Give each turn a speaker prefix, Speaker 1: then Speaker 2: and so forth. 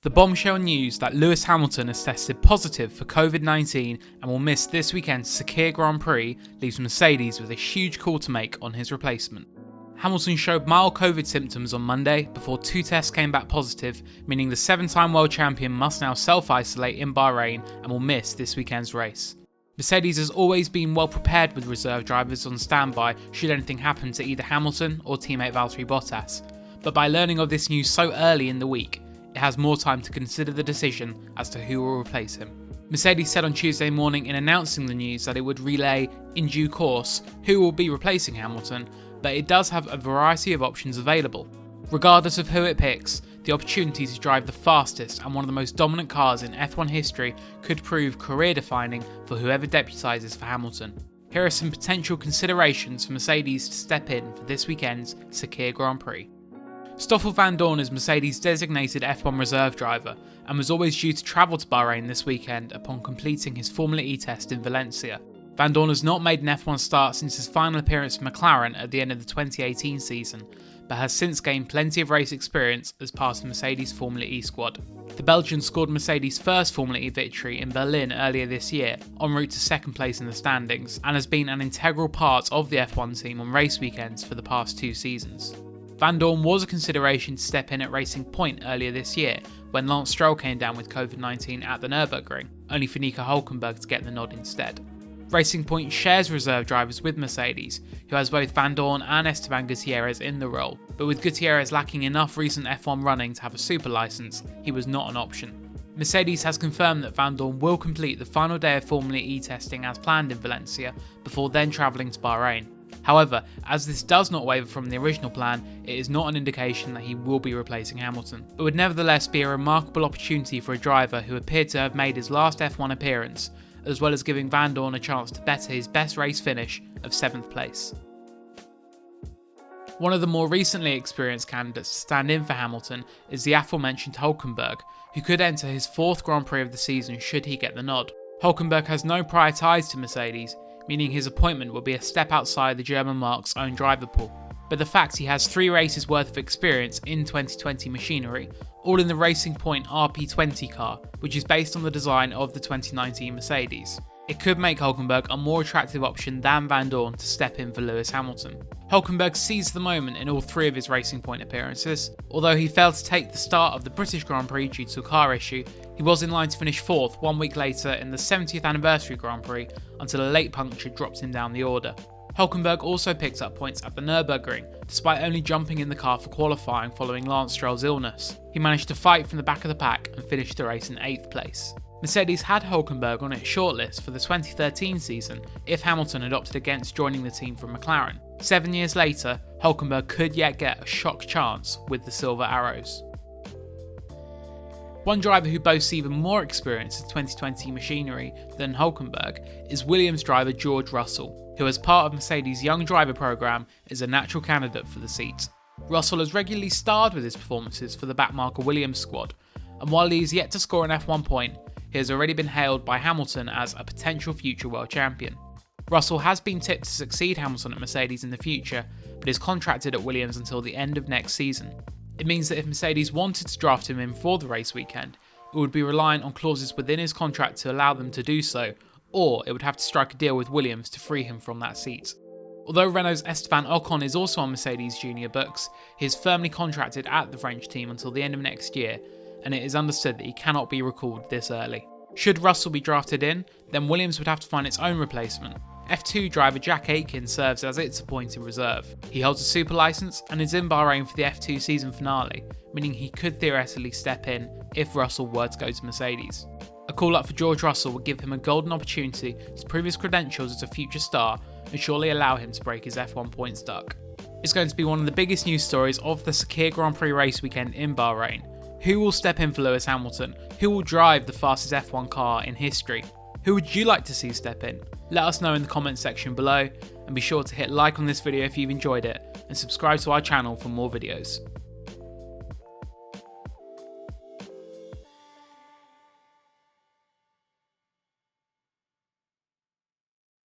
Speaker 1: The bombshell news that Lewis Hamilton has tested positive for COVID-19 and will miss this weekend's Sakhir Grand Prix leaves Mercedes with a huge call to make on his replacement. Hamilton showed mild COVID symptoms on Monday before 2 tests came back positive, meaning the 7-time world champion must now self-isolate in Bahrain and will miss this weekend's race. Mercedes has always been well prepared with reserve drivers on standby should anything happen to either Hamilton or teammate Valtteri Bottas, but by learning of this news so early in the week, it has more time to consider the decision as to who will replace him. Mercedes said on Tuesday morning in announcing the news that it would relay, in due course, who will be replacing Hamilton, but it does have a variety of options available. Regardless of who it picks, the opportunity to drive the fastest and one of the most dominant cars in F1 history could prove career-defining for whoever deputises for Hamilton. Here are some potential considerations for Mercedes to step in for this weekend's Sakhir Grand Prix. Stoffel Vandoorne is Mercedes' designated F1 reserve driver and was always due to travel to Bahrain this weekend upon completing his Formula E test in Valencia. Vandoorne has not made an F1 start since his final appearance for McLaren at the end of the 2018 season, but has since gained plenty of race experience as part of Mercedes' Formula E squad. The Belgian scored Mercedes' first Formula E victory in Berlin earlier this year, en route to second place in the standings, and has been an integral part of the F1 team on race weekends for the past 2 seasons. Vandoorne was a consideration to step in at Racing Point earlier this year when Lance Stroll came down with COVID-19 at the Nürburgring, only for Nico Hulkenberg to get the nod instead. Racing Point shares reserve drivers with Mercedes, who has both Vandoorne and Esteban Gutierrez in the role, but with Gutierrez lacking enough recent F1 running to have a super license, he was not an option. Mercedes has confirmed that Vandoorne will complete the final day of Formula E testing as planned in Valencia, before then travelling to Bahrain. However, as this does not waver from the original plan, it is not an indication that he will be replacing Hamilton. It would nevertheless be a remarkable opportunity for a driver who appeared to have made his last F1 appearance, as well as giving Vandoorne a chance to better his best race finish of 7th place. One of the more recently experienced candidates to stand in for Hamilton is the aforementioned Hulkenberg, who could enter his 4th Grand Prix of the season should he get the nod. Hulkenberg has no prior ties to Mercedes, meaning his appointment will be a step outside the German marque's own driver pool. But the fact he has 3 races worth of experience in 2020 machinery, all in the Racing Point RP20 car, which is based on the design of the 2019 Mercedes, it could make Hulkenberg a more attractive option than Vandoorne to step in for Lewis Hamilton. Hulkenberg seized the moment in all 3 of his Racing Point appearances. Although he failed to take the start of the British Grand Prix due to a car issue, he was in line to finish 4th 1 week later in the 70th anniversary Grand Prix until a late puncture dropped him down the order. Hulkenberg also picked up points at the Nürburgring, despite only jumping in the car for qualifying following Lance Stroll's illness. He managed to fight from the back of the pack and finished the race in 8th place. Mercedes had Hulkenberg on its shortlist for the 2013 season if Hamilton had opted against joining the team from McLaren. 7 years later, Hulkenberg could yet get a shock chance with the Silver Arrows. One driver who boasts even more experience in 2020 machinery than Hulkenberg is Williams driver George Russell, who as part of Mercedes' Young Driver programme is a natural candidate for the seat. Russell has regularly starred with his performances for the backmarker Williams squad, and while he is yet to score an F1 point, he has already been hailed by Hamilton as a potential future world champion. Russell has been tipped to succeed Hamilton at Mercedes in the future, but is contracted at Williams until the end of next season. It means that if Mercedes wanted to draft him in for the race weekend, it would be reliant on clauses within his contract to allow them to do so, or it would have to strike a deal with Williams to free him from that seat. Although Renault's Esteban Ocon is also on Mercedes' junior books, he is firmly contracted at the French team until the end of next year, and it is understood that he cannot be recalled this early. Should Russell be drafted in, then Williams would have to find its own replacement. F2 driver Jack Aitken serves as its appointed reserve. He holds a super license and is in Bahrain for the F2 season finale, meaning he could theoretically step in if Russell were to go to Mercedes. A call-up for George Russell would give him a golden opportunity to prove his credentials as a future star and surely allow him to break his F1 points duck. It's going to be one of the biggest news stories of the Sakhir Grand Prix race weekend in Bahrain. Who will step in for Lewis Hamilton? Who will drive the fastest F1 car in history? Who would you like to see step in? Let us know in the comments section below, and be sure to hit like on this video if you've enjoyed it, and subscribe to our channel for more videos.